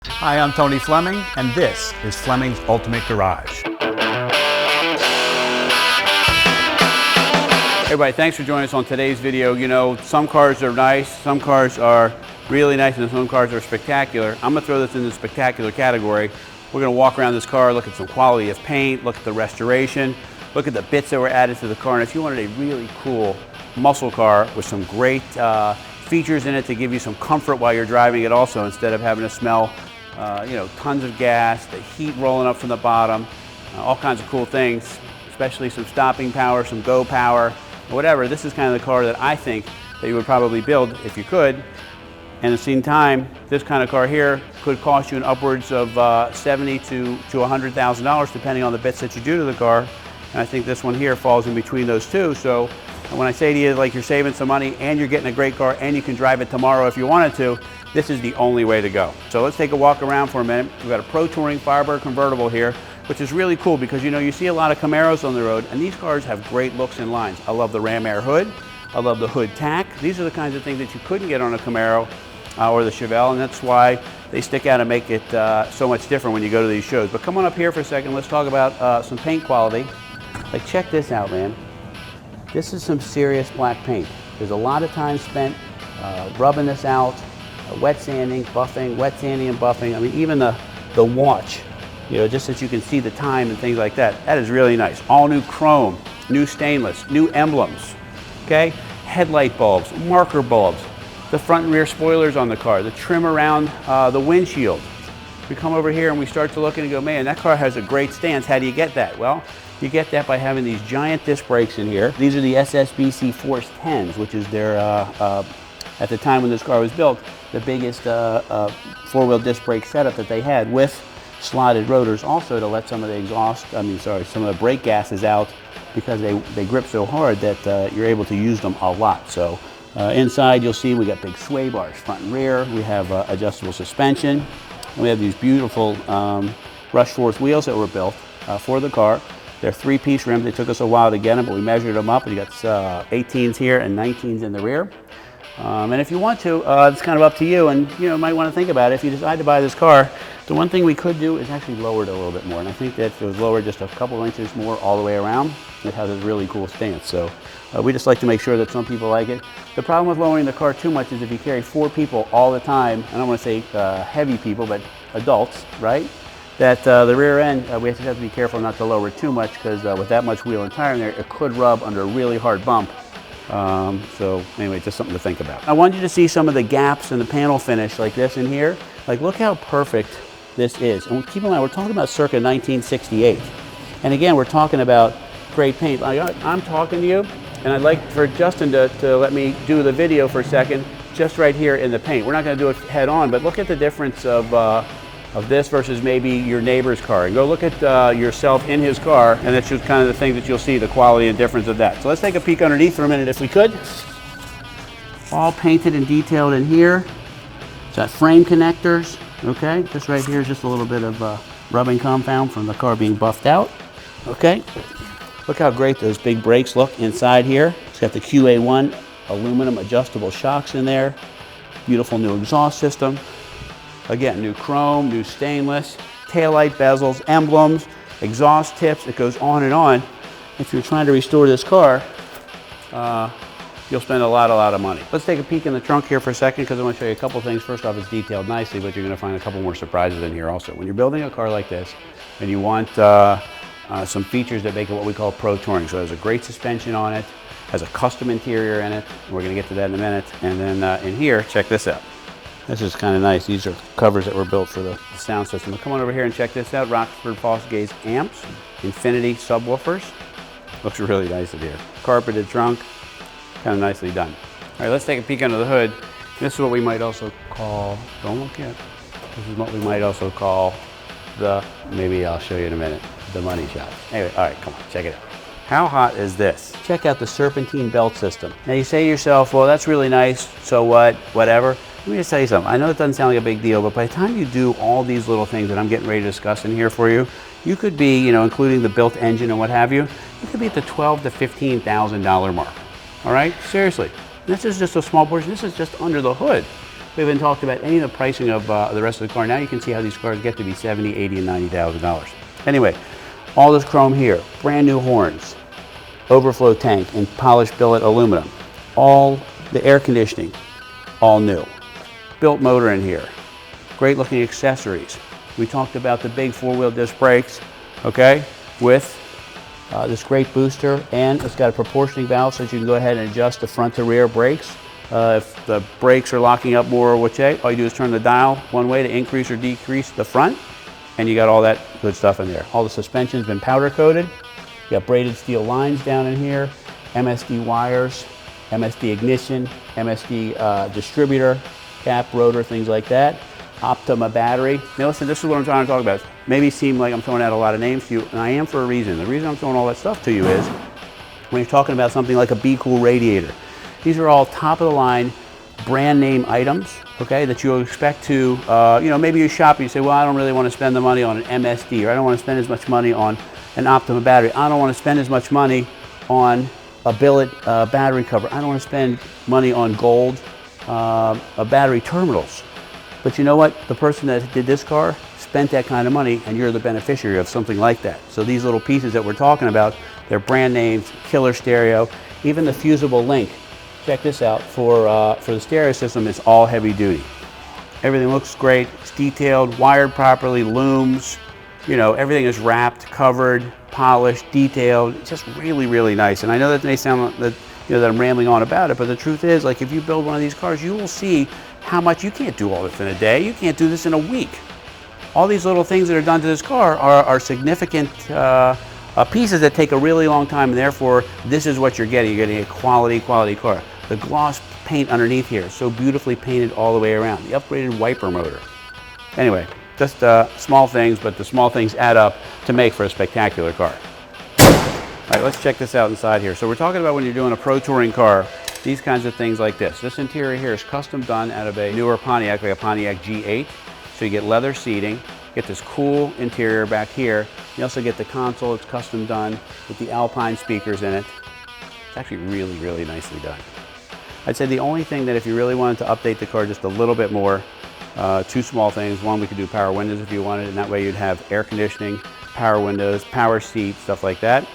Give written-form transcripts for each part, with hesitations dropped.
Hi, I'm Tony Fleming, and this is Fleming's Ultimate Garage. Everybody, thanks for joining us on today's video. You know, some cars are nice, some cars are really nice, and some cars are spectacular. I'm gonna throw this in the spectacular category. We're gonna walk around this car, look at some quality of paint, look at the restoration, look at the bits that were added to the car, and if you wanted a really cool muscle car with some great features in it to give you some comfort while you're driving it also, instead of having to smell you know, tons of gas, the heat rolling up from the bottom, all kinds of cool things, especially some stopping power, some go power, whatever. This is kind of the car that I think that you would probably build if you could. And at the same time, this kind of car here could cost you an upwards of $70,000 to $100,000 depending on the bits that you do to the car. And I think this one here falls in between those two. So when I say to you, like, you're saving some money and you're getting a great car and you can drive it tomorrow if you wanted to, this is the only way to go. So let's take a walk around for a minute. We've got a Pro-Touring Firebird Convertible here, which is really cool because, you know, you see a lot of Camaros on the road, and these cars have great looks and lines. I love the Ram Air hood. I love the hood tack. These are the kinds of things that you couldn't get on a Camaro or the Chevelle, and that's why they stick out and make it so much different when you go to these shows. But come on up here for a second. Let's talk about some paint quality. Like, check this out, man. This is some serious black paint. There's a lot of time spent rubbing this out, wet sanding, buffing, wet sanding and buffing. I mean, even the watch, you know, just so you can see the time and things like that. That is really nice. All new chrome, new stainless, new emblems, okay? Headlight bulbs, marker bulbs, the front and rear spoilers on the car, the trim around the windshield. We come over here and we start to look and go, man, that car has a great stance. How do you get that? Well, you get that by having these giant disc brakes in here. These are the SSBC Force 10s, which is their, at the time when this car was built, the biggest four-wheel disc brake setup that they had, with slotted rotors also to let some of the exhaust, some of the brake gases out, because they grip so hard that you're able to use them a lot. So inside you'll see we got big sway bars, front and rear. We have adjustable suspension. And we have these beautiful Rush Force wheels that were built for the car. They're three-piece rims. It took us a while to get them, but we measured them up, and you got 18s here and 19s in the rear. And if you want to, it's kind of up to you, and you might want to think about it. If you decide to buy this car, the one thing we could do is actually lower it a little bit more. And I think that if it was lowered just a couple inches more all the way around, it has a really cool stance. So we just like to make sure that some people like it. The problem with lowering the car too much is if you carry 4 people all the time, I don't want to say heavy people, but adults, right? That the rear end, we have to be careful not to lower it too much, because with that much wheel and tire in there, it could rub under a really hard bump. So anyway, just something to think about. I want you to see some of the gaps in the panel finish like this in here. Like, look how perfect this is. And keep in mind, we're talking about circa 1968. And again, we're talking about great paint. I'm talking to you, and I'd like for Justin to let me do the video for a second, just right here in the paint. We're not going to do it head on, but look at the difference of this versus maybe your neighbor's car. And go look at yourself in his car, and that's just kind of the thing that you'll see, the quality and difference of that. So let's take a peek underneath for a minute if we could. All painted and detailed in here. It's got frame connectors, okay? This right here is just a little bit of rubbing compound from the car being buffed out, okay? Look how great those big brakes look inside here. It's got the QA1 aluminum adjustable shocks in there. Beautiful new exhaust system. Again, new chrome, new stainless, taillight bezels, emblems, exhaust tips. It goes on and on. If you're trying to restore this car, you'll spend a lot of money. Let's take a peek in the trunk here for a second, because I want to show you a couple things. First off, it's detailed nicely, but you're going to find a couple more surprises in here also. When you're building a car like this and you want some features that make it what we call Pro-Touring. So there's a great suspension on it, has a custom interior in it, and we're going to get to that in a minute. And then in here, check this out. This is kind of nice. These are covers that were built for the sound system. But come on over here and check this out. Rockford Fosgate amps, Infinity subwoofers. Looks really nice in here. Carpeted trunk, kind of nicely done. All right, let's take a peek under the hood. This is what we might also call, don't look yet. This is what we might also call maybe I'll show you in a minute, the money shot. Anyway, all right, come on, check it out. How hot is this? Check out the Serpentine belt system. Now you say to yourself, well, that's really nice, so what, whatever. Let me just tell you something. I know it doesn't sound like a big deal, but by the time you do all these little things that I'm getting ready to discuss in here for you, you could be, including the built engine and what have you could be at the $12,000 to $15,000 mark. All right, seriously. This is just a small portion. This is just under the hood. We haven't talked about any of the pricing of the rest of the car. Now you can see how these cars get to be $70,000, $80,000, and $90,000. Anyway, all this chrome here, brand new horns, overflow tank in polished billet aluminum, all the air conditioning, all new. Built motor in here, great looking accessories. We talked about the big four-wheel disc brakes, okay, with this great booster, and it's got a proportioning valve so that you can go ahead and adjust the front to rear brakes. If the brakes are locking up more which way, all you do is turn the dial one way to increase or decrease the front, and you got all that good stuff in there. All the suspension's been powder coated. You got braided steel lines down in here, MSD wires, MSD ignition, MSD distributor, cap, rotor, things like that. Optima battery. Now listen, this is what I'm trying to talk about. Maybe seem like I'm throwing out a lot of names to you, and I am for a reason. The reason I'm throwing all that stuff to you is when you're talking about something like a Be Cool radiator. These are all top of the line brand name items, okay, that you'll expect to, you know, maybe you shop and you say, well, I don't really want to spend the money on an MSD, or I don't want to spend as much money on an Optima battery. I don't want to spend as much money on a billet battery cover. I don't want to spend money on gold battery terminals. But you know what? The person that did this car spent that kind of money, and you're the beneficiary of something like that. So these little pieces that we're talking about, they're brand names, killer stereo, even the fusible link. Check this out, for the stereo system, it's all heavy duty. Everything looks great, it's detailed, wired properly, looms, you know, everything is wrapped, covered, polished, detailed. It's just really, really nice. And I know that may sound that, you know, that I'm rambling on about it, but the truth is, like, if you build one of these cars, you will see how much you can't do all this in a day. You can't do this in a week. All these little things that are done to this car are significant pieces that take a really long time, and therefore this is what you're getting. You're getting a quality car. The gloss paint underneath here, so beautifully painted all the way around. The upgraded wiper motor. Anyway, just small things, but the small things add up to make for a spectacular car. All right, let's check this out inside here. So we're talking about when you're doing a pro touring car, these kinds of things like this. This interior here is custom done out of a newer Pontiac, like a Pontiac V-8. So you get leather seating, get this cool interior back here. You also get the console, it's custom done with the Alpine speakers in it. It's actually really, really nicely done. I'd say the only thing that if you really wanted to update the car just a little bit more, two small things. One, we could do power windows if you wanted, and that way you'd have air conditioning, power windows, power seats, stuff like that.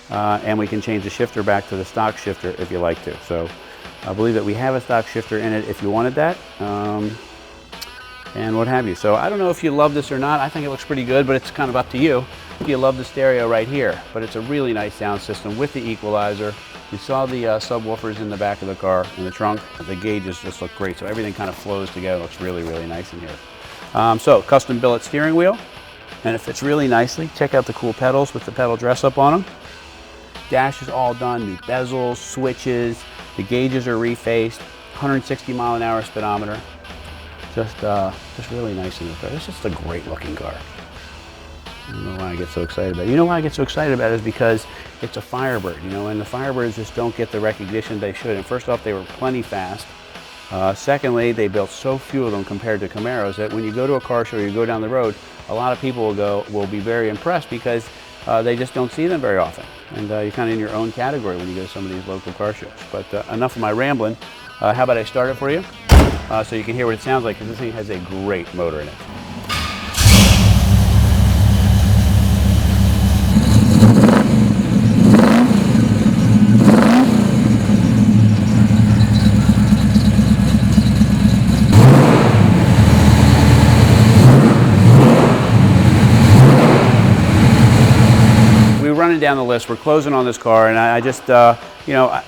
And we can change the shifter back to the stock shifter if you like to. So I believe that we have a stock shifter in it if you wanted that, and what have you. So I don't know if you love this or not. I think it looks pretty good, but it's kind of up to you. If you love the stereo right here, but it's a really nice sound system with the equalizer. You saw the subwoofers in the back of the car, in the trunk. The gauges just look great, so everything kind of flows together. It looks really, really nice in here. So custom billet steering wheel, and it fits really nicely. Check out the cool pedals with the pedal dress up on them. Dash is all done, new bezels, switches, the gauges are refaced, 160 mile an hour speedometer. Just really nice in the car. It's just a great looking car. I don't know why I get so excited about it. You know why I get so excited about it is because it's a Firebird, you know, and the Firebirds just don't get the recognition they should. And first off, they were plenty fast. Secondly, they built so few of them compared to Camaros that when you go to a car show or you go down the road, a lot of people will be very impressed because they just don't see them very often. And you're kind of in your own category when you go to some of these local car shows. But enough of my rambling. How about I start it for you so you can hear what it sounds like, because this thing has a great motor in it. Running down the list, we're closing on this car, and I just, you know,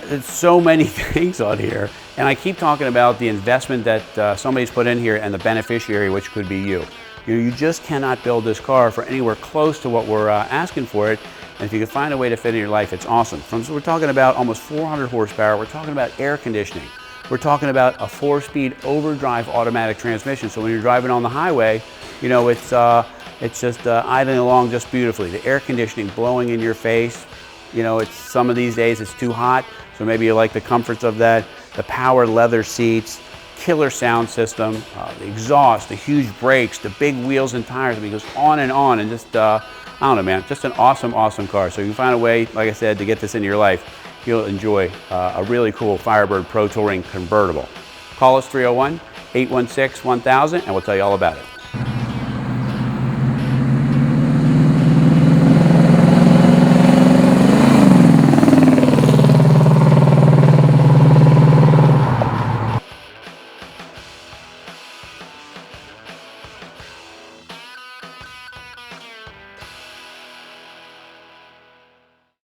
there's so many things on here, and I keep talking about the investment that somebody's put in here and the beneficiary, which could be you. You just cannot build this car for anywhere close to what we're asking for it, and if you can find a way to fit in your life, it's awesome. So we're talking about almost 400 horsepower, we're talking about air conditioning, we're talking about a 4-speed overdrive automatic transmission, so when you're driving on the highway, you know, it's just idling along just beautifully. The air conditioning blowing in your face. You know, it's some of these days it's too hot, so maybe you like the comforts of that. The power leather seats, killer sound system, the exhaust, the huge brakes, the big wheels and tires. I mean, it goes on, and just, I don't know, man, just an awesome, awesome car. So you can find a way, like I said, to get this into your life. You'll enjoy a really cool Firebird Pro-Touring Convertible. Call us 301-816-1000 and we'll tell you all about it.